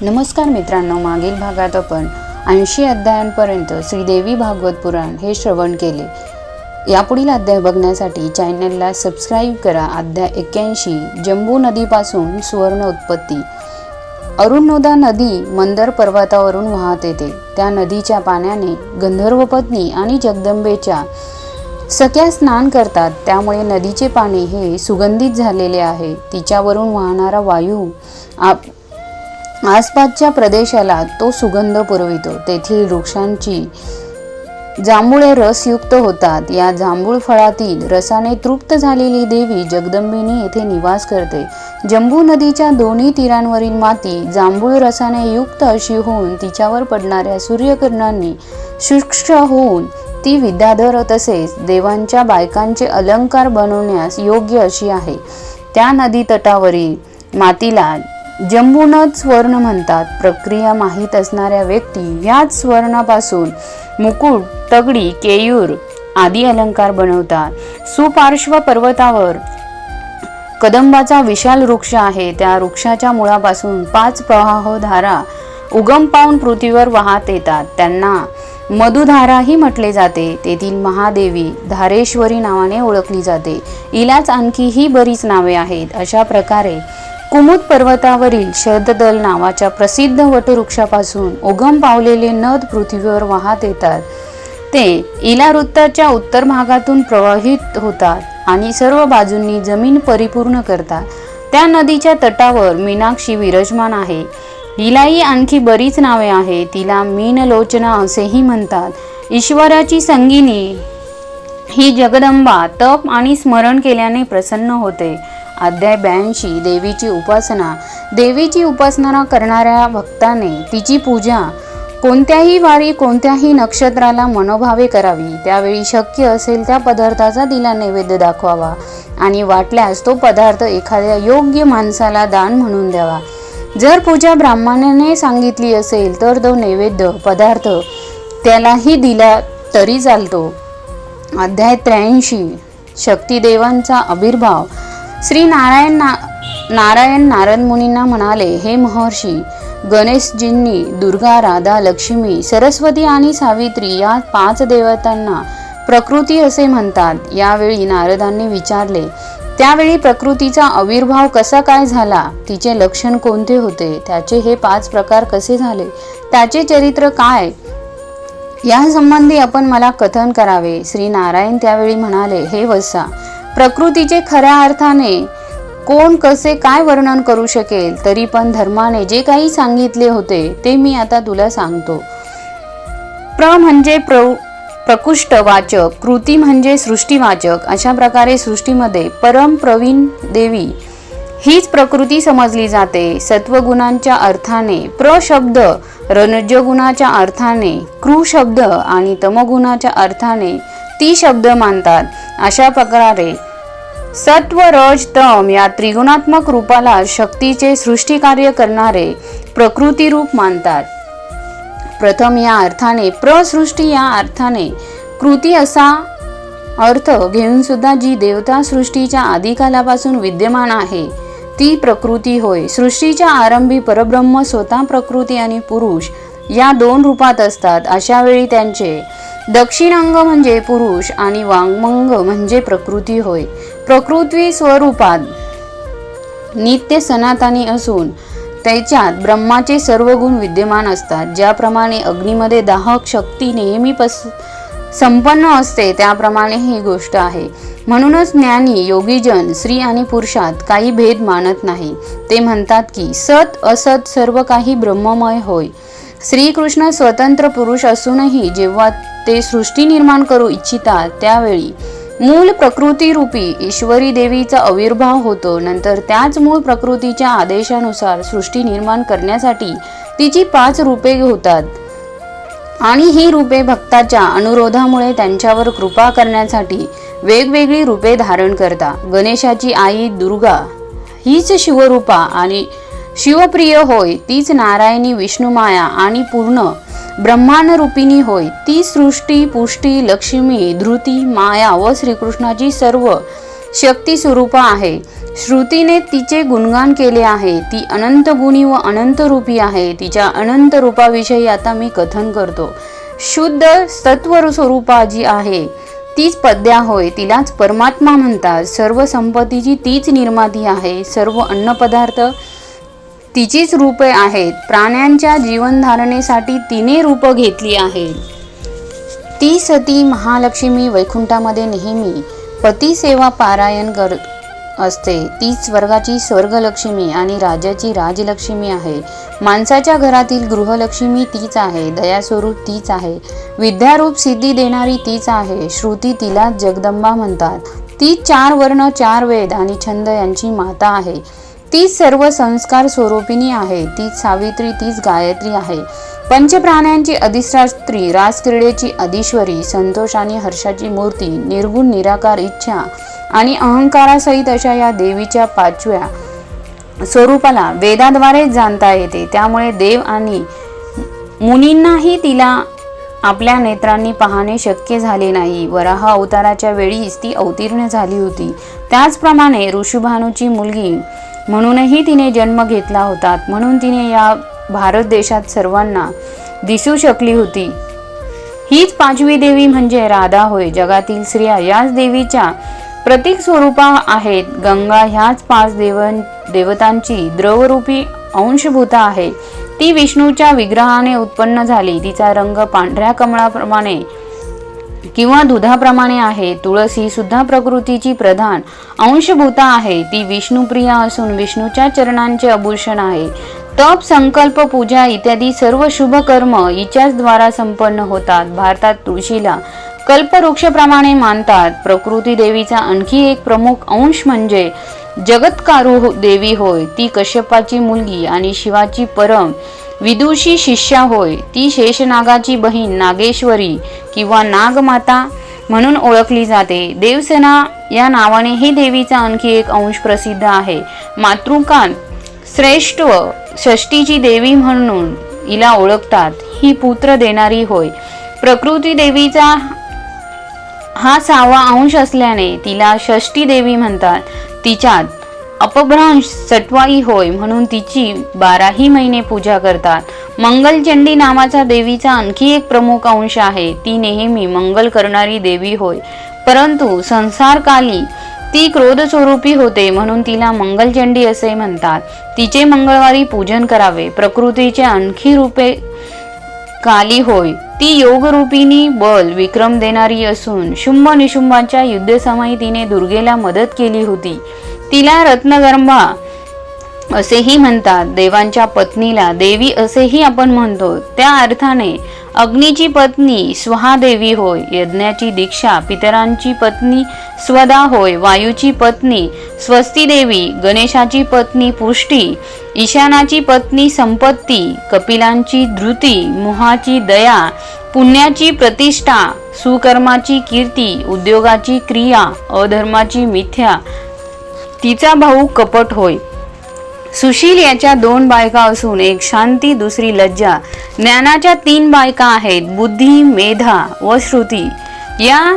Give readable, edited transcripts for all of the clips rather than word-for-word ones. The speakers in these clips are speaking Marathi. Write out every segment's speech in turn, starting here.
नमस्कार मित्रांनो, मागील भागात आपण 80 अध्यायांपर्यंत श्रीदेवी भागवत पुराण हे श्रवण केले. यापुढील अध्याय बघण्यासाठी चॅनलला सबस्क्राईब करा. अध्याय 81 जंबू नदीपासून सुवर्ण उत्पत्ती. अरुणोदा नदी मंदर पर्वतावरून वाहत येते. त्या नदीच्या पाण्याने गंधर्वपत्नी आणि जगदंबेच्या सख्या स्नान करतात. त्यामुळे नदीचे पाणी हे सुगंधित झालेले आहे. तिच्यावरून वाहणारा वायू आसपासच्या प्रदेशाला तो सुगंध पुरवितो. तेथील वृक्षांची जांभुळे रसयुक्त होतात. या जांभूळ फळातील रसाने तृप्त झालेली देवी जगदंबिनी येथे निवास करते. जंबू नदीच्या दोन्ही तीरांवरील माती जांभूळ रसाने युक्त अशी होऊन तिच्यावर पडणाऱ्या सूर्यकिरणांनी शुष्क होऊन ती विद्याधर तसेच देवांच्या बायकांचे अलंकार बनवण्यास योग्य अशी आहे. त्या नदी तटावरील मातीला जंबूनद स्वर्ण म्हणतात. प्रक्रिया माहीत असणाऱ्या व्यक्ती याच स्वर्णापासून मुकुट, तगडी, केयूर आदी अलंकार बनवतात. सुपार्श्व पर्वतावर कदंबाचा विशाल वृक्ष आहे. त्या वृक्षाच्या मुळापासून 5 प्रवाह धारा उगम पावून पृथ्वीवर वाहत येतात. त्यांना मधुधाराही म्हटले जाते. तेथील महादेवी धारेश्वरी नावाने ओळखली जाते. हिलाच आणखीही बरीच नावे आहेत. अशा प्रकारे कुमुद पर्वतावरील शरददल नावाच्या प्रसिद्ध वटवृक्षापासून उगम पावलेले नद पृथ्वीवर वाहत येतात. ते इला वृत्ताच्या उत्तर भागातून प्रवाहित होतात आणि सर्व बाजूंनी जमीन परिपूर्ण करतात. त्या नदीच्या तटावर मीनाक्षी विराजमान आहे. हिलाही आणखी बरीच नावे आहेत. तिला मीनलोचना असेही म्हणतात. ईश्वराची संगिनी ही जगदंबा तप आणि स्मरण केल्याने प्रसन्न होते. अध्याय 82 देवीची उपासना. देवीची उपासना करणाऱ्या भक्ताने तिची पूजा कोणत्याही वारी कोणत्याही नक्षत्राला मनोभावे करावी. त्यावेळी शक्य असेल त्या पदार्थाचा तिला नैवेद्य दाखवावा आणि वाटल्यास तो पदार्थ एखाद्या योग्य माणसाला दान म्हणून द्यावा. जर पूजा ब्राह्मणाने सांगितली असेल तर तो नैवेद्य पदार्थ त्यालाही दिला तरी चालतो. अध्याय 83 शक्तिदेवांचा आविर्भाव. श्री नारायण नारद मुनींना म्हणाले, हे महर्षी, गणेशजींनी दुर्गा, राधा, लक्ष्मी, सरस्वती आणि सावित्री या 5 देवतांना प्रकृती असे म्हणतात. यावेळी नारदांनी विचारले, त्यावेळी प्रकृतीचा आविर्भाव कसा काय झाला? तिचे लक्षण कोणते होते? त्याचे हे 5 प्रकार कसे झाले? त्याचे चरित्र काय? या संबंधी आपण मला कथन करावे. श्री नारायण त्यावेळी म्हणाले, हे वत्सा, प्रकृतीचे खऱ्या अर्थाने कोण कसे काय वर्णन करू शकेल? तरी पण धर्माने जे काही सांगितले होते ते मी आता तुला सांगतो. म्हणजे प्रकृष्टवाचक, कृती म्हणजे सृष्टीवाचक. अशा प्रकारे सृष्टीमध्ये परम प्रवीण देवी हीच प्रकृती समजली जाते. सत्वगुणांच्या अर्थाने प्र शब्द, रजगुणाच्या अर्थाने कृ शब्द आणि तमगुणाच्या अर्थाने ती शब्द मानतात. अशा प्रकारे सत्व, रज, तम या त्रिगुणात्मक रूपाला शक्तीचे सृष्टी कार्य करणारे प्रकृती रूप मानतात. प्रथम या अर्थाने प्रसृष्टी या अर्थाने कृती असा अर्थ घेऊन सुद्धा जी देवता सृष्टीच्या आदिकालापासून विद्यमान आहे ती प्रकृती होय. सृष्टीच्या आरंभी परब्रह्म स्वतः प्रकृती आणि पुरुष या 2 रूपात असतात. अशा वेळी त्यांचे दक्षिणांग म्हणजे पुरुष आणि वामंग म्हणजे प्रकृती होय. प्रकृती स्वरूपात नित्य सनातनी असून त्याच्यात ब्रह्माचे सर्व गुण विद्यमान असतात. ज्याप्रमाणे अग्नीमध्ये दाहक शक्ती नेहमी संपन्न असते त्याप्रमाणे ही गोष्ट आहे. म्हणूनच ज्ञानी योगीजन स्त्री आणि पुरुषात काही भेद मानत नाही. ते म्हणतात की सत असत सर्व काही ब्रह्ममय होय. श्रीकृष्ण स्वतंत्र पुरुष असूनही जेव्हा ते सृष्टी निर्माण करू इच्छितात त्यावेळी मूळ प्रकृती रूपी ईश्वरी देवीचा आविर्भाव होतो. नंतर त्याच मूळ प्रकृतीच्या आदेशानुसार सृष्टी निर्माण करण्यासाठी तिची 5 रूपे होतात आणि ही रूपे भक्ताच्या अनुरोधामुळे त्यांच्यावर कृपा करण्यासाठी वेगवेगळी रूपे धारण करतात. गणेशाची आई दुर्गा हीच शिवरूपा आणि शिवप्रिय होय. तीच नारायणी विष्णुमाया आणि पूर्ण ब्रह्मांडरूपिणी होय. ती सृष्टी, पुष्टी, लक्ष्मी, धृती, माया व श्रीकृष्णाची सर्व शक्ती स्वरूप आहे. श्रुतीने तिचे गुणगान केले आहे. ती अनंत गुणी व अनंत रूपी आहे. तिच्या अनंत रूपाविषयी आता मी कथन करतो. शुद्ध सत्व स्वरूपा जी आहे तीच पद्या होय. तिलाच परमात्मा म्हणतात. सर्व संपत्तीची तीच निर्माती आहे. सर्व अन्नपदार्थ तिचीच रूपे आहेत. प्राण्यांच्या जीवनधारणेसाठी तिने रूप घेतली आहेत. ती सती महालक्ष्मी वैकुंठामध्ये नेहमी पती सेवा पारायण करत असते. तीच स्वर्गाची स्वर्गलक्ष्मी आणि राजाची राजलक्ष्मी आहे. माणसाच्या घरातील गृहलक्ष्मी तीच आहे. दयास्वरूप तीच आहे. विद्यारूप सिद्धी देणारी तीच आहे. श्रुती तिलाच जगदंबा म्हणतात. तीच 4 वर्ण 4 वेद आणि छंद यांची माता आहे. तीच सर्व संस्कार स्वरूपिणी आहे. तीच सावित्री, तीच गायत्री आहे. पंचप्राण्यांची अधिष्ठात्री, रासक्रीडेची अधीश्वरी, संतोष आणि हर्षाची मूर्ती, निर्गुण निराकार इच्छा आणि अहंकारासहित अशा या देवीच्या 5व्या स्वरूपाला वेदाद्वारे जाणता येते. त्यामुळे देव आणि मुनींनाही तिला आपल्या नेत्रांनी पाहणे शक्य झाले नाही. वराह अवताराच्या वेळीच ती अवतीर्ण झाली होती. त्याचप्रमाणे ऋषभानूची मुलगी म्हणूनही तिने जन्म घेतला होता. म्हणून तिने या भारत देशात सर्वांना दिसू शकली होती. हीच 5वी देवी म्हणजे राधा होय. जगातील स्त्रिया याच देवीच्या प्रतीक स्वरूपा आहेत. गंगा ह्याच 5 देवतांची द्रवरूपी अंशभूता आहे. ती विष्णूच्या विग्रहाने उत्पन्न झाली. तिचा रंग पांढऱ्या कमळाप्रमाणे किंवा दुधाप्रमाणे आहे. तुळस ही सुद्धा प्रकृतीची प्रधान अंशभूता आहे. ती विष्णुप्रिया असून विष्णूच्या चरणांचे आभूषण आहे. तप, संकल्प, पूजा इत्यादी सर्व शुभ कर्म हिच्याच द्वारा संपन्न होतात. भारतात तुळशीला कल्पवृक्षप्रमाणे मानतात. प्रकृती देवीचा आणखी एक प्रमुख अंश म्हणजे जगत्कारू देवी होय. ती कश्यपाची मुलगी आणि शिवाची परम विदुषी शिष्या होय. ती शेषनागाची बहीण नागेश्वरी किंवा नागमाता म्हणून ओळखली जाते. देवसेना या नावाने ही देवीचा आणखी एक अंश प्रसिद्ध आहे. मातृकांत श्रेष्ठ षष्टीची देवी म्हणून हिला ओळखतात. ही पुत्र देणारी होय. प्रकृती देवीचा हा 6वा अंश असल्याने तिला षष्टी देवी म्हणतात. तिच्यात अपभ्रंश सटवाई होय म्हणून तिची 12ही महिने पूजा करतात. मंगलचंडी नावाचा देवीचा आणखी एक प्रमुख अंश आहे. ती नेहमी मंगल करणारी देवी होय. परंतु संसारकाली ती क्रोध स्वरूपी होते म्हणून तिला मंगलचंडी असे म्हणतात. तिचे मंगळवारी पूजन करावे. प्रकृतीचे आणखी रूपे काली होय. ती योगरूपिणी बल विक्रम देणारी असून शुंभ निशुंभाच्या युद्धसमयी तिने दुर्गेला मदत केली होती. तिला रत्नगर्भा असेही म्हणतात. देवांच्या पत्नीला देवी असेही आपण म्हणतो. त्या अर्थाने अग्नीची पत्नी स्वाहादेवी होय. यज्ञाची दीक्षा पितरांची पत्नी स्वदा होय. वायूची पत्नी स्वस्ती देवी, गणेशाची पत्नी पुष्टी, ईशानाची पत्नी संपत्ती, कपिलांची धृती, मोहाची दया, पुण्याची प्रतिष्ठा, सुकर्माची कीर्ती, उद्योगाची क्रिया, अधर्माची मिथ्या, तिचा भाऊ कपट होय. सुशील याच्या 2 बायका असून एक शांती, दुसरी लज्जा. ज्ञानाच्या 3 बायका आहेत. बुद्धी, मेधा व श्रुती या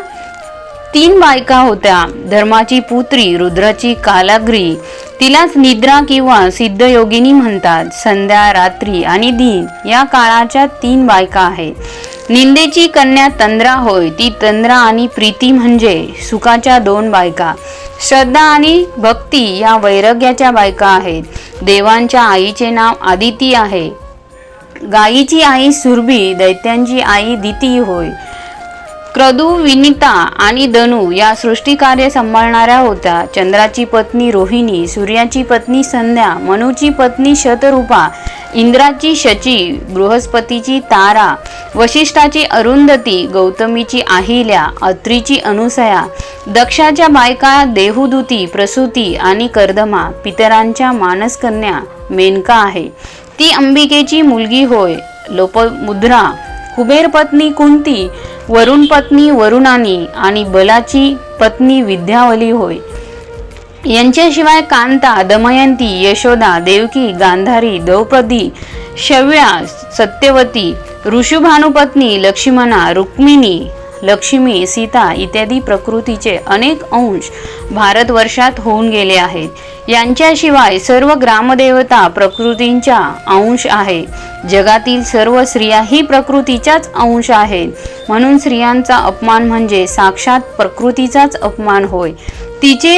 3 बायका होत्या. धर्माची पुत्री रुद्राची कालाग्री, तिलाच निद्रा किंवा सिद्धयोगिनी म्हणतात. संध्या, रात्री आणि दिन या काळाच्या 3 बायका आहेत. निंदेची कन्या तंद्रा होय. ती तंद्रा आणि प्रीती म्हणजे सुखाच्या 2 बायका. श्रद्धा आणि भक्ती या वैराग्याच्या बायका आहेत. देवांच्या आईचे नाव आदिती आहे. गायीची आई सुरभी, दैत्यांची आई दिती होय. क्रदू, विनिता आणि दनू या सृष्टिकार्य सांभाळणाऱ्या होत्या. चंद्राची पत्नी रोहिणी, सूर्याची पत्नी संध्या, मनूची पत्नी शतरूपा, इंद्राची शची, बृहस्पतीची तारा, वशिष्ठाची अरुंधती, गौतमीची आहिल्या, अत्रीची अनुसया, दक्षाच्या बायका देहुदूती, प्रसूती आणि कर्दमा, पितरांच्या मानसकन्या मेनका आहे. ती अंबिकेची मुलगी होय. लोपमुद्रा, कुबेर पत्नी कुंती, वरुण पत्नी वरुणानी आणि बलाची पत्नी विद्यावली होय. यांच्याशिवाय कांता, दमयंती, यशोदा, देवकी, गांधारी, द्रौपदी, शव्या, सत्यवती, ऋषभानुपत्नी, लक्ष्मणा, रुक्मिणी, लक्ष्मी, सीता इत्यादी प्रकृतीचे अनेक अंश भारतवर्षात होऊन गेले आहेत। यांच्याशिवाय सर्व ग्रामदेवता प्रकृतींच्या अंश आहे। जगातील सर्व स्त्रिया ही प्रकृतीच्याच अंश आहेत, म्हणून स्त्रियांचा अपमान म्हणजे साक्षात प्रकृतीचाच अपमान होय। तिचे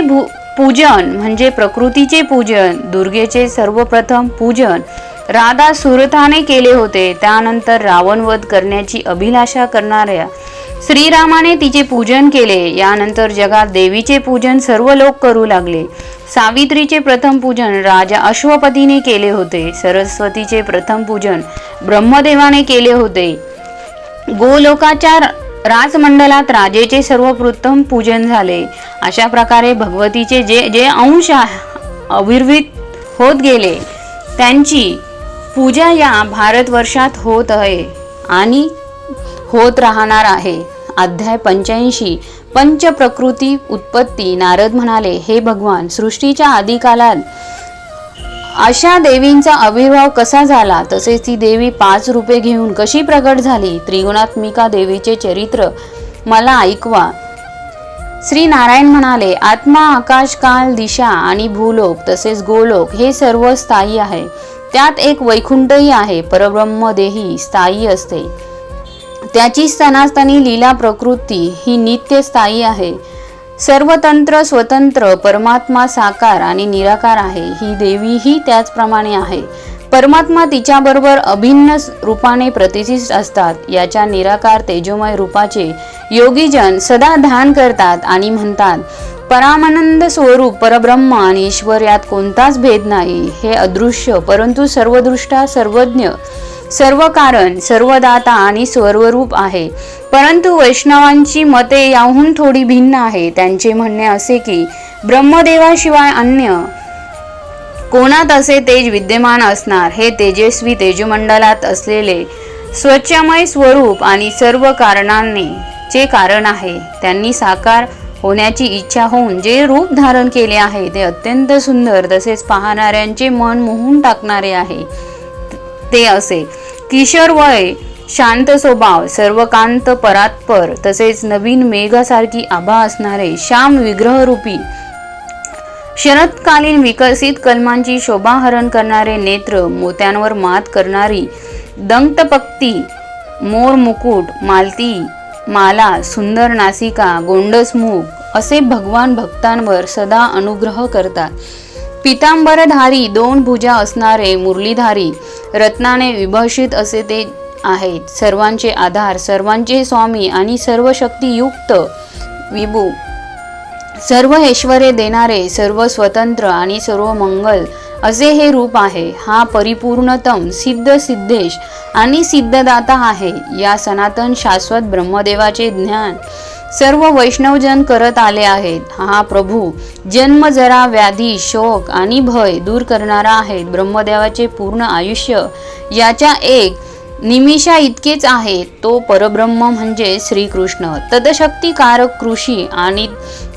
पूजन म्हणजे प्रकृतीचे पूजन। दुर्गेचे सर्वप्रथम पूजन राधा सुरथाने केले होते, त्यानंतर रावणवध करण्याची अभिलाषा करणाऱ्या श्रीरामाने तिचे पूजन केले। यानंतर जगात देवीचे पूजन सर्व लोक करू लागले। सावित्रीचे प्रथम पूजन राजा अश्वपतीने केले होते। सरस्वतीचे प्रथम पूजन ब्रह्मदेवाने केले होते। गोलोकाच्या राजमंडलात राजेचे सर्वप्रथम पूजन झाले। अशा प्रकारे भगवतीचे जे जे अंश आविर्भूत होत गेले त्यांची पूजा या भारतवर्षात होत आहे आणि होत राहणार आहे। अध्याय 85 पंचप्रकृती उत्पत्ती। नारद म्हणाले, हे भगवान, सृष्टीच्या आदिकालात अशा देवींचा आविर्भाव कसा झाला, तसेच ती देवी 5 रूपे घेऊन कशी प्रगट झाली? त्रिगुणात्मिका देवीचे चरित्र मला ऐकवा। श्री नारायण म्हणाले, आत्मा, आकाश, काल, दिशा आणि भूलोक तसेच गोलोक हे सर्व स्थायी आहे। त्यात एक वैकुंठही आहे। परब्रह्म देही स्थायी असते, त्याची सनातनी लीला प्रकृती ही नित्य स्थायी आहे। सर्वतंत्र स्वतंत्र परमात्मा साकार आणि निराकार आहे। ही देवी ही त्याचप्रमाणे आहे। परमात्मा तिच्याबरोबर अभिन्न रूपाने प्रतिष्ठित असतात। याच्या निराकार तेजोमय रूपाचे योगीजन सदा ध्यान करतात आणि म्हणतात, परामानंद स्वरूप परब्रह्म आणि ईश्वर यात कोणताच भेद नाही। हे अदृश्य परंतु सर्वदृष्टा, सर्वज्ञ, सर्व कारण, सर्वदाता आणि सर्वरूप आहे। परंतु वैष्णवांची मते याहून थोडी भिन्न आहे। त्यांचे म्हणणे असे की ब्रह्मदेवाशिवाय अन्य कोणात असे तेज विद्यमान असणार? हे तेजस्वी तेजमंडलात असलेले स्वच्छमय स्वरूप आणि सर्व कारणांनी जे कारण आहे, त्यांनी साकार होण्याची इच्छा होऊन जे रूप धारण केले आहे ते अत्यंत सुंदर तसेच पाहणाऱ्यांचे मन मोहून टाकणारे आहे। ते असे किशोर वय, शांत स्वभाव, सर्वकांत परात्पर तसेच नवीन मेघासारखी आभा असणारे श्याम विग्रहरूपी, शरत्कालीन विकसित कलमांची शोभाहरण करणारे नेत्र, मोत्यांवर मात करणारी दंतपक्ती, मोर मुकुट, मालती माला, सुंदर नासिका, गोंडस मुख असे भगवान भक्तांवर सदा अनुग्रह करतात। पितांबरधारी 2 भुजा असणारे मुरलीधारी, रत्नाने विभूषित असे ते आहेत। सर्वांचे आधार, सर्वांचे स्वामी आणि सर्व शक्तियुक्त विभू, सर्व ऐश्वर्य देणारे, सर्व स्वतंत्र आणि सर्व मंगल असे हे रूप आहे। हा परिपूर्णतम सिद्ध सिद्धेश आणि सिद्धदाता आहे। या सनातन शाश्वत ब्रह्मदेवाचे ज्ञान सर्व वैष्णवजन करत आले आहेत। हा प्रभू जन्म, जरा, व्याधी, शोक आणि भय दूर करणारा आहे। ब्रह्मदेवाचे पूर्ण आयुष्य याच्या एक निमिषा इतकेच आहे। तो परब्रह्म म्हणजे श्रीकृष्ण। तदशक्तिकारक कृषी आणि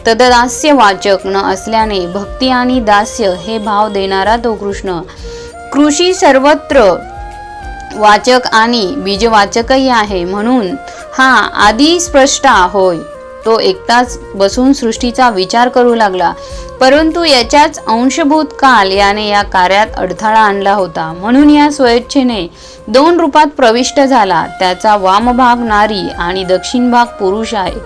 तददास्य वाचक न असल्याने भक्ती आणि दास्य हे भाव देणारा तो कृष्ण। कृषी सर्वत्र वाचक आणि बीजवाचकही आहे, म्हणून हा आदी स्पष्टा होय। तो एकटाच बसून सृष्टीचा विचार करू लागला, परंतु याच्याच अंशभूत काल याने या कार्यात अडथळा आणला होता, म्हणून या स्वेच्छेने 2 रूपात प्रविष्ट झाला। त्याचा वामभाग नारी आणि दक्षिण भाग पुरुष आहे।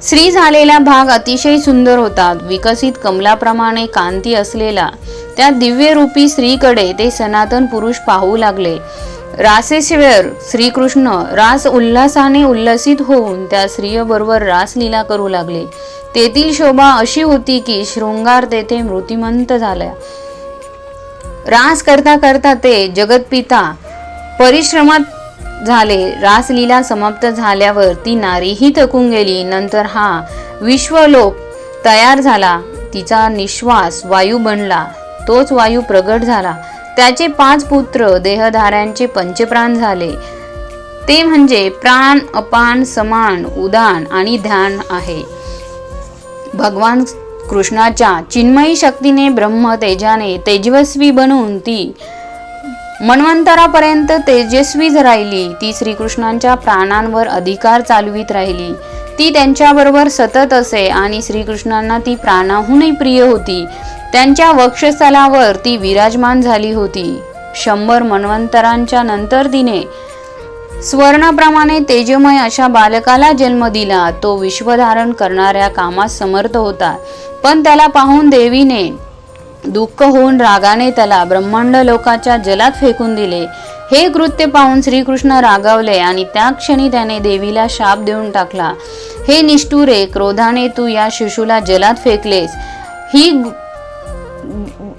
स्त्री झालेला भाग अतिशय सुंदर होता, विकसित कमलाप्रमाणे कांती असलेला। त्या दिव्य रूपी स्त्रीकडे ते सनातन पुरुष पाहू लागले। रासेश्वर श्रीकृष्ण रास उल्हासाने उल्लसित होऊन त्या स्त्रियबरोबर रासलीला करू लागले। तेथील शोभा अशी होती की शृंगार तेथे मृतिमंत झाला। रास करता करता ते जगतपिता परिश्रमात झाले। रासलीला समाप्त झाल्यावर ती नारीही थकून गेली। नंतर हा विश्वलोक तयार झाला। तिचा निश्वास वायू बनला, तोच वायू प्रगट झाला। त्याचे 5 पुत्र देहधाऱ्यांचे पंचप्राण झाले, ते म्हणजे प्राण, अपान, समान, उदान आणि ध्यान आहे। भगवान कृष्णाच्या चिन्मयी शक्तीने ब्रह्म तेजाने तेजस्वी बनवून ती मन्वंतरापर्यंत तेजस्वी राहिली. ती श्रीकृष्णांच्या प्राणांवर अधिकार चालवीत राहिली. ती त्यांच्याबरोबर सतत असे आणि श्रीकृष्णांना ती प्राणाहूनही प्रिय होती. त्यांच्या वक्षस्थलावर ती विराजमान झाली होती. 100 मन्वंतरांच्या नंतर तिने स्वर्णाप्रमाणे तेजमय अशा बालकाला जन्म दिला. तो विश्वधारण करणाऱ्या कामात समर्थ होता, पण त्याला पाहून देवीने दुःख होऊन रागाने त्याला ब्रह्मांड लोकाच्या जलात फेकून दिले. हे कृत्य पाहून श्रीकृष्ण रागावले आणि त्या क्षणी त्याने देवीला शाप देऊन टाकला. हे निष्ठुरे, क्रोधाने तू या शिशूला जलात फेकलेस. ही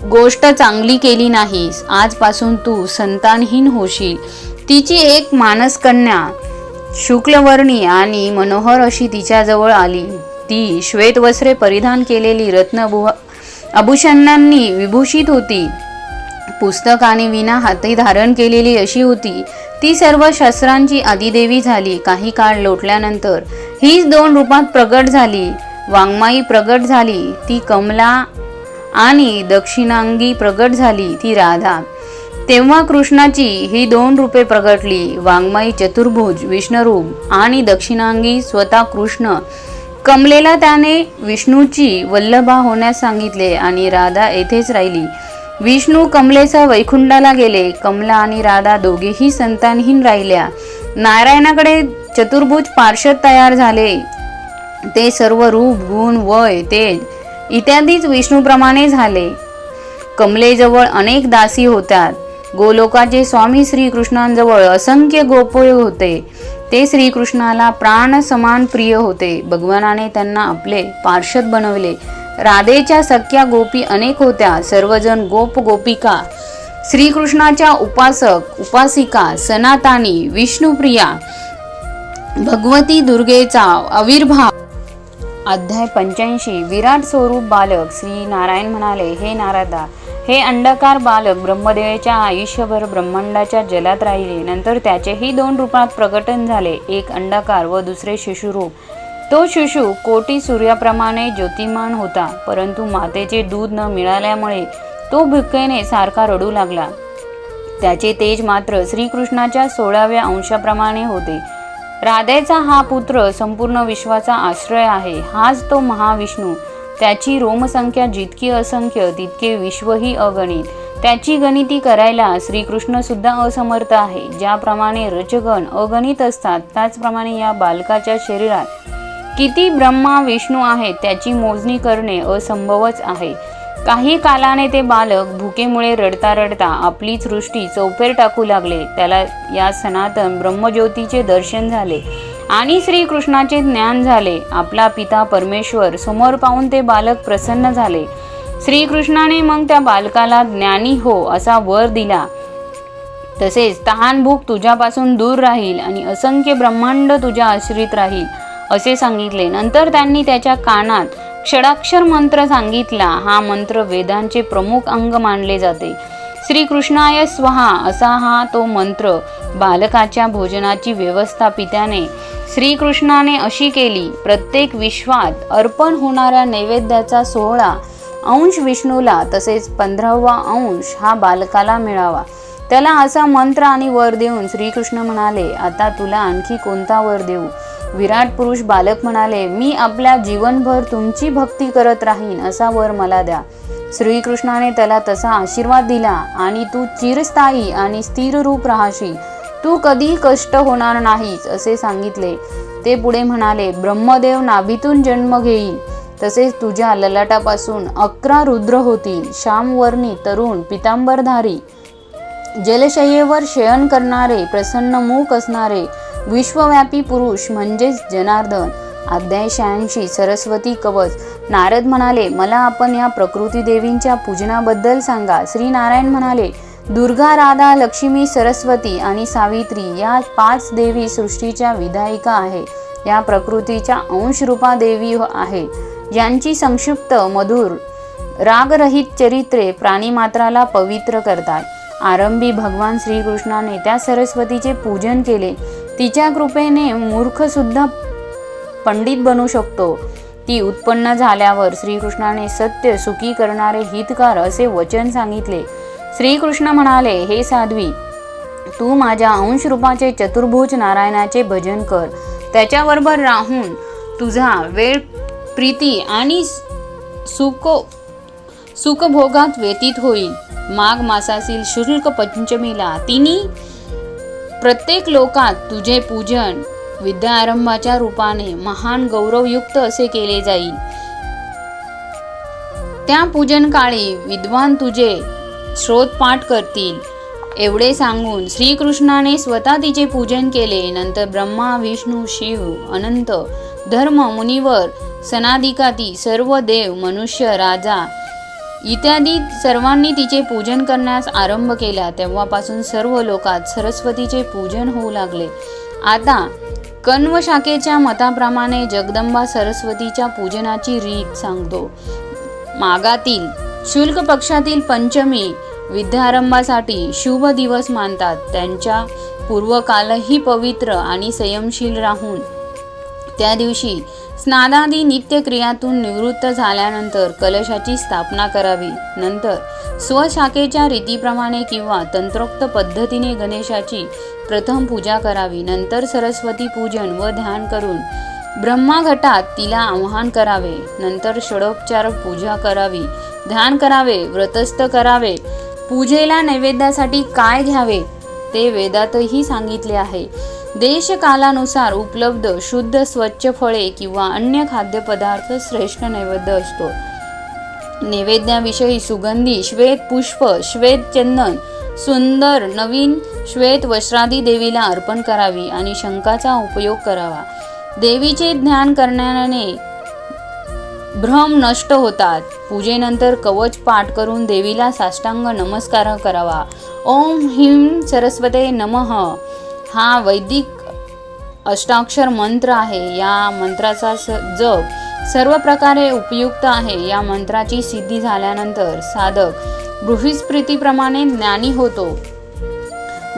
गोष्ट चांगली केली नाहीस. आजपासून तू संतानहीन होशील. तिची एक मानसकन्या शुक्लवर्णी आणि मनोहर अशी तिच्याजवळ आली. ती श्वेतवस्त्रे परिधान केलेली आभूषणांनी विभूषित होती. पुस्तक आणि विना हाती धारण केलेली अशी होती. ती सर्व शस्त्रांची आदिदेवी झाली. काही काळ लोटल्यानंतर हीच 2 रूपात प्रगट झाली. वाङ्मयी प्रगट झाली ती कमला आणि दक्षिणांगी प्रगट झाली ती राधा. तेव्हा कृष्णाची ही 2 रूपे प्रगटली. वाङ्मयी चतुर्भुज विष्णुरूप आणि दक्षिणांगी स्वतः कृष्ण. कमलेला त्याने विष्णूची वल्लभा होण्यास सांगितले आणि राधा येथेच राहिली. विष्णू कमलेचा वैकुंठाला गेले. कमला आणि राधा दोघेही संतानहीन राहिल्या. नारायणाकडे चतुर्भुज पार्षद तयार झाले. ते सर्व रूप, गुण, वय, तेज इत्यादीच विष्णूप्रमाणे झाले. कमलेजवळ अनेक दासी होत्या. गोलोकाचे स्वामी श्रीकृष्णांजवळ असंख्य गोपे होते. ते श्रीकृष्णाला प्राण समान प्रिय होते. भगवानाने त्यांना आपले पार्षद बनवले. राधेच्या सख्या गोपी अनेक होत्या. सर्वजण गोप गोपिका श्रीकृष्णाच्या उपासक उपासिका सनातानी विष्णुप्रिया भगवती दुर्गेचा आविर्भाव. अध्याय 85. विराट स्वरूप बालक. श्री नारायण म्हणाले, हे नारदा, हे अंडकार बालक ब्रह्मदेवाच्या आयुष्यभर ब्रह्मांडाच्या जलात राहिले. नंतर त्याचेही 2 रूपात प्रकटन झाले. एक अंडकार व दुसरे शिशुरूप. तो शिशु कोटी सूर्याप्रमाणे ज्योतिमान होता, परंतु मातेचे दूध न मिळाल्यामुळे तो भुकेने सारखा रडू लागला. त्याचे तेज मात्र श्रीकृष्णाच्या 16व्या अंशाप्रमाणे होते. राधेचा हा पुत्र संपूर्ण विश्वाचा आश्रय आहे. हाच तो महाविष्णू. त्याची रोमसंख्या जितकी असंख्य तितके विश्वही अगणित. त्याची गणिती करायला श्रीकृष्ण सुद्धा असमर्थ आहे. ज्याप्रमाणे रजगण अगणित असतात, त्याचप्रमाणे या बालकाच्या शरीरात किती ब्रह्मा विष्णू आहेत त्याची मोजणी करणे असंभवच आहे. काही कालाने ते बालक भुकेमुळे रडता रडता आपली सृष्टी चौफेर टाकू लागले. त्याला या सनातन ब्रह्मज्योतीचे दर्शन झाले आणि श्रीकृष्णाचे ज्ञान झाले. आपला पिता परमेश्वर समोर पाहून ते बालक प्रसन्न झाले. श्रीकृष्णाने मग त्या बालकाला ज्ञानी हो असा वर दिला. तसेच तहान भूक तुझ्यापासून दूर राहील आणि असंख्य ब्रह्मांड तुझ्या आश्रित राहील असे सांगितले. नंतर त्यांनी त्याच्या कानात षडाक्षर मंत्र सांगितला. हा मंत्र वेदांचे प्रमुख अंग मानले जाते. श्रीकृष्णाय स्वाहा असा हा तो मंत्र. बालकाच्या भोजनाची व्यवस्था पित्याने श्रीकृष्णाने अशी केली. प्रत्येक विश्वात अर्पण होणाऱ्या नैवेद्याचा 16 अंश विष्णूला तसेच 15वा अंश हा बालकाला मिळावा. त्याला असा मंत्र आणि वर देऊन श्रीकृष्ण म्हणाले, आता तुला आणखी कोणता वर देऊ? विराट पुरुष बालक म्हणाले, मी आपल्या जीवनभर तुमची भक्ती करत राहीन असा वर मला द्या. श्रीकृष्णाने त्याला तसा आशीर्वाद दिला आणि तू चिरस्थायी आणि स्थिर रूप राहशील. तू कधी कष्ट होणार नाहीस असे सांगितले. ते पुढे म्हणाले, ब्रह्मदेव नाभीतून जन्म घेईल. तसेच तुझ्या ललाटापासून 11 रुद्र होतील. श्यामवर्णी तरुण पितांबरधारी जलशय्येवर शयन करणारे प्रसन्न मुख असणारे विश्वव्यापी पुरुष म्हणजेच जनार्दन. अध्याय 86. सरस्वती कवच. नारद म्हणाले, मला आपण या प्रकृती देवींच्या पूजनाबद्दल सांगा. श्री नारायण म्हणाले, दुर्गा, राधा, लक्ष्मी, सरस्वती आणि सावित्री या 5 देवी सृष्टीच्या विधायिका आहे. या प्रकृतीच्या अंशरूपा देवी आहे. यांची संक्षिप्त मधुर रागरहित चरित्रे प्राणीमात्राला पवित्र करतात. आरंभी भगवान श्रीकृष्णाने त्या सरस्वतीचे पूजन केले. तिच्या कृपेने मूर्ख सुद्धा पंडित बनू शकतो. ती उत्पन्न झाल्यावर श्रीकृष्णाने सत्य सुखी करणारे हितकार असे वचन सांगितले. श्रीकृष्ण म्हणाले, हे साध्वी, तू माझ्या अंश रूपाचे चतुर्भुज नारायणाचे भजन कर. त्याच्याबरोबर राहून तुझा वेळ प्रीती आणि सुखभोगात व्यतीत होईल. माघ मासातील शुक्ल पंचमीला तिन्ही प्रत्येक लोकात तुझे पूजन विद्यारंभाच्या रूपाने महान गौरवयुक्त असे केले जाईल. त्या पूजन काळी विद्वान तुझे श्रोतपाठ करतील. एवढे सांगून श्रीकृष्णाने स्वतः तिचे पूजन केले. नंतर ब्रह्मा, विष्णू, शिव, अनंत, धर्म, मुनिवर, सनादिकाती सर्व देव, मनुष्य, राजा इत्यादी सर्वांनी तिचे पूजन करण्यास आरंभ केला. तेव्हापासून सर्व लोकात सरस्वतीचे पूजन होऊ लागले. आता कण्व शाखेच्या मताप्रमाणे जगदंबा सरस्वतीच्या पूजनाची रीत सांगतो. मागातील शुक्ल पक्षातील पंचमी विद्यारंभासाठी शुभ दिवस मानतात. त्यांच्या पूर्वकालही पवित्र आणि संयमशील राहून त्या दिवशी स्नानादी नित्य क्रियातून निवृत्त झाल्यानंतर कलशाची स्थापना करावी. नंतर स्वशाखेच्या रीतीप्रमाणे किंवा तंत्रोक्त पद्धतीने गणेशाची प्रथम पूजा करावी. नंतर सरस्वती पूजन व ध्यान करून ब्रह्माघटात तिला आवाहन करावे. नंतर षडोपचार पूजा करावी, ध्यान करावे, व्रतस्थ करावे. पूजेला नैवेद्यासाठी काय घ्यावे ते वेदातही सांगितले आहे. देशकालानुसार उपलब्ध शुद्ध स्वच्छ फळे किंवा अन्य खाद्यपदार्थ श्रेष्ठ नैवेद्य असतो. नैवेद्याविषयी सुगंधी श्वेत पुष्प, श्वेत चंदन, सुंदर नवीन श्वेत वस्त्रादी देवीला अर्पण करावी आणि शंखाचा उपयोग करावा. देवीचे ध्यान करण्याने भ्रम नष्ट होतात. पूजेनंतर कवच पाठ करून देवीला साष्टांग नमस्कार करावा. ओम ह्रीं सरस्वते नमः हा वैदिक अष्टाक्षर मंत्र आहे. या मंत्राचा जप सर्व प्रकारे उपयुक्त आहे. या मंत्राची सिद्धी झाल्यानंतर साधक बृहस्पतीप्रमाणे ज्ञानी होतो.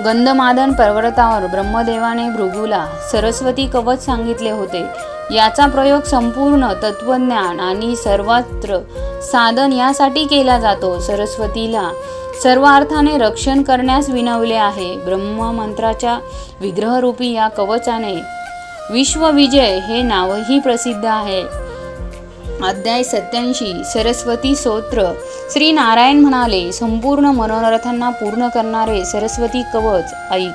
गंधमादन पर्वतावर ब्रह्मदेवाने भृगूला सरस्वती कवच सांगितले होते. याचा प्रयोग संपूर्ण तत्वज्ञान आणि सर्वत्र साधन यासाठी केला जातो. सरस्वतीला सर्व अर्थाने रक्षण करण्यास विनवले आहे. ब्रह्ममंत्राच्या विग्रहरूपी या कवचाने विश्वविजय हे नावही प्रसिद्ध आहे. अध्याय 87 सरस्वती स्तोत्र. श्री नारायण म्हणाले, संपूर्ण मनोरथांना पूर्ण करणारे सरस्वती कवच ऐक.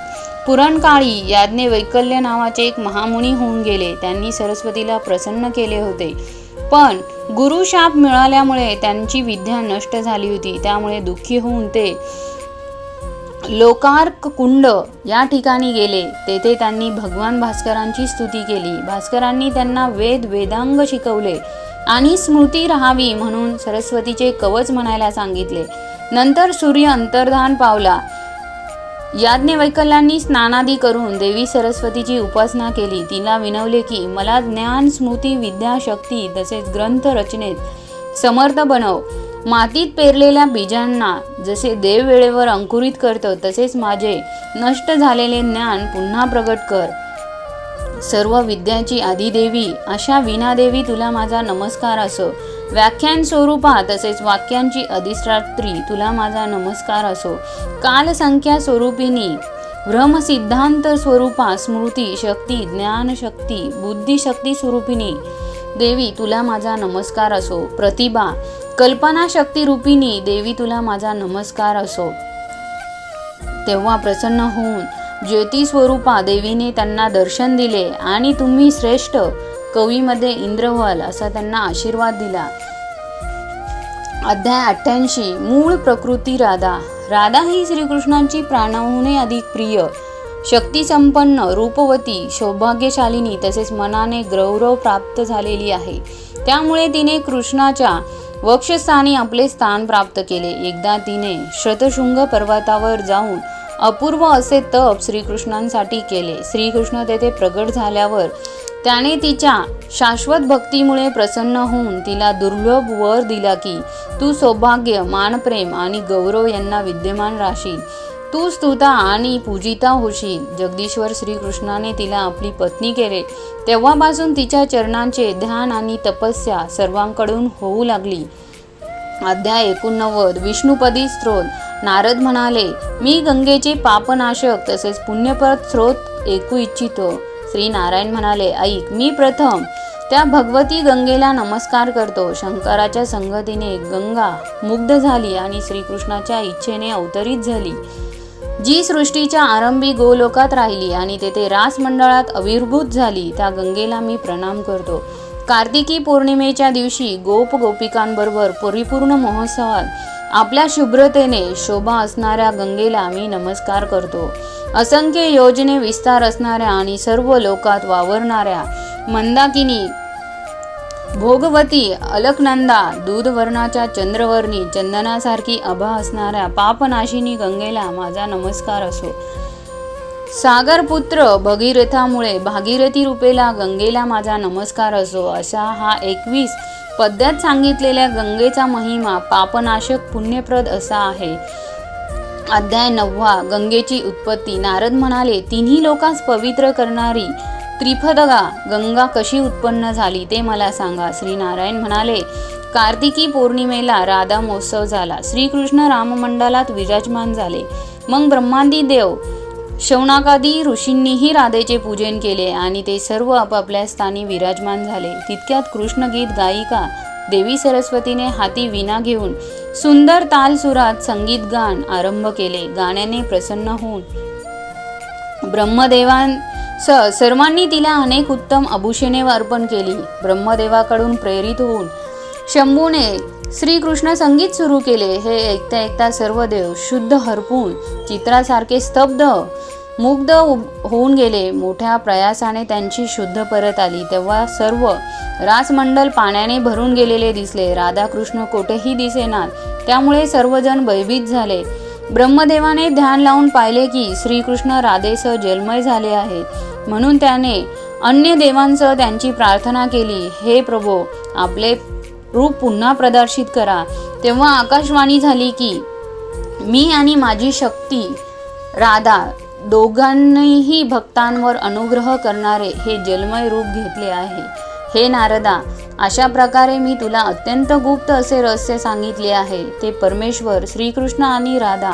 पुरणकाळी याज्ञवल्क्य नावाचे एक महामुनी होऊन गेले. त्यांनी सरस्वतीला प्रसन्न केले होते, पण गुरुशाप मिळाल्यामुळे त्यांची विद्या नष्ट झाली होती. त्यामुळे दुःखी होऊन ते लोकार्क कुंड या ठिकाणी गेले. तेथे त्यांनी भगवान भास्करांची स्तुती केली. भास्करांनी त्यांना वेदांग शिकवले आणि स्मृती राहावी म्हणून सरस्वतीचे कवच म्हणायला सांगितले. नंतर सूर्य अंतर्धान पावला. याज्ञवल्क्यांनी स्नानादी करून देवी सरस्वतीची उपासना केली. तिला विनवले की मला ज्ञान, स्मृती, विद्या, शक्ती तसेच ग्रंथ रचनेत समर्थ बनव. मातीत पेरलेल्या बीजांना जसे देव वेळेवर अंकुरित करतो तसेच माझे नष्ट झालेले ज्ञान पुन्हा प्रगट कर. सर्व विद्याची आदिदेवी अशा वीणादेवी तुला माझा नमस्कार असो. व्याख्यान स्वरूपा तसेच वाक्यांची अधिष्ठात्री तुला माझा नमस्कार असो. कालसंख्या स्वरूपिणी ब्रह्मसिद्धांत स्वरूपा स्मृती शक्ती, ज्ञान शक्ती, बुद्धिशक्ती स्वरूपिणी देवी तुला माझा नमस्कार असो. प्रतिभा कल्पना शक्ती रूपिणी देवी तुला माझा नमस्कार असो. तेव्हा प्रसन्न होऊन ज्योती स्वरूपा देवीने त्यांना दर्शन दिले आणि तुम्ही श्रेष्ठ कवीमध्ये इंद्र व्हाल असा त्यांना आशीर्वाद दिला. अध्याय 88 मूळ प्रकृती राधा. राधा ही श्रीकृष्णांची प्राणाहूनही अधिक प्रिय, शक्तिसंपन्न, रूपवती, सौभाग्यशालिनी तसेच मनाने गौरव प्राप्त झालेली आहे. त्यामुळे तिने कृष्णाच्या वक्षस्थानी आपले स्थान प्राप्त केले. एकदा तिने शतशृंग पर्वतावर जाऊन अपूर्व असे तप श्रीकृष्णांसाठी केले. श्रीकृष्ण तेथे प्रगट झाल्यावर त्याने तिच्या शाश्वत भक्तीमुळे प्रसन्न होऊन तिला दुर्लभ वर दिला की तू सौभाग्य, मानप्रेम आणि गौरव यांना विद्यमान राहशील. तू स्तुता आणि पूजिता होशील. जगदीश्वर श्रीकृष्णाने तिला आपली पत्नी केले. तेव्हापासून तिच्या चरणांचे ध्यान आणि तपस्या सर्वांकडून होऊ लागली. अध्याय 89 विष्णुपदी स्तोत्र. नारद म्हणाले, मी गंगेचे पापनाशक तसेच पुण्यप्रद स्रोत ऐकू इच्छितो. श्री नारायण म्हणाले, ऐक, मी प्रथम त्या भगवती गंगेला नमस्कार करतो. शंकराच्या संगतीने गंगा मुग्ध झाली आणि श्रीकृष्णाच्या इच्छेने अवतरित झाली. जी सृष्टीच्या आरंभी गोलोकात राहिली आणि तेथे रास मंडळात आविर्भूत झाली, त्या गंगेला मी प्रणाम करतो. कार्तिकी पौर्णिमेच्या दिवशी गोप गोपिकांबरोबर परिपूर्ण महोत्सवात आपल्या शुभ्रतेने शोभा असणाऱ्या गंगेला मी नमस्कार करतो. असंख्य योजने विस्तार असणाऱ्या आणि सर्व लोकात वावरणाऱ्या मंदाकिनी, भोगवती, अलकनंदा, दूधवर्णाच्या चंद्रवर्णी, चंदनासारखी आभा असणाऱ्या पापनाशिनी गंगेला माझा नमस्कार असो. सागरपुत्र भगीरथामुळे भागीरथी रूपेला गंगेला माझा नमस्कार असो. असा हा 21 पद्यात सांगितलेल्या गंगेचा महिमा पापनाशक पुण्यप्रद असा आहे. अध्याय 9. गंगेची उत्पत्ती. नारद म्हणाले, तिन्ही लोकांस पवित्र करणारी त्रिपदगा गंगा कशी उत्पन्न झाली ते मला सांगा. श्री नारायण म्हणाले, कार्तिकी पौर्णिमेला राधा महोत्सव झाला. श्रीकृष्ण राममंडलात विराजमान झाले. मग ब्रह्मादी देव, शौनकादी ऋषींनीही राधेचे पूजन केले आणि ते सर्व आपापल्या स्थानी विराजमान झाले. तितक्यात कृष्णगीत गायिका देवी सरस्वतीने हाती वीणा घेऊन सुंदर तालसुरात संगीत गान आरंभ केले. गाण्याने प्रसन्न होऊन सर्वांनी तिला अनेक उत्तम आभूषणे अर्पण केली. ब्रह्मदेवाकडून प्रेरित होऊन शंभूने श्रीकृष्ण संगीत सुरू केले. हे ऐकता ऐकता सर्व देव शुद्ध हरपून चित्रासारखे स्तब्ध मुग्ध होऊन गेले. मोठ्या प्रयासाने त्यांची शुद्ध परत आली. तेव्हा सर्व रासमंडल पाण्याने भरून गेलेले दिसले. राधाकृष्ण कोठेही दिसेनात. त्यामुळे सर्वजण भयभीत झाले. ब्रह्मदेवाने ध्यान लावून पाहिले की श्रीकृष्ण राधेसह जलमय झाले आहेत. म्हणून त्याने अन्य देवांसह त्यांची प्रार्थना केली, हे प्रभो, आपले रूप पुन्हा प्रदर्शित करा. तेव्हा आकाशवाणी झाली की मी आणि माझी शक्ती राधा दोघांनीही भक्तांवर अनुग्रह करणारे हे जलमय रूप घेतले आहे. हे नारदा, अशा प्रकारे मी तुला अत्यंत गुप्त असे रहस्य सांगितले आहे. ते परमेश्वर श्रीकृष्ण आणि राधा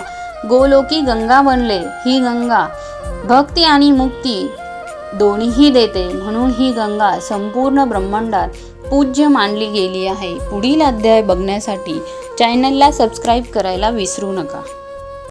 गोलोकी गंगा बनले. ही गंगा भक्ती आणि मुक्ती दोन्हीही देते. म्हणून ही गंगा संपूर्ण ब्रह्मांडात पूज्य मानली गेली आहे. पुढील अध्याय बघण्यासाठी चॅनलला सबस्क्राईब करायला विसरू नका.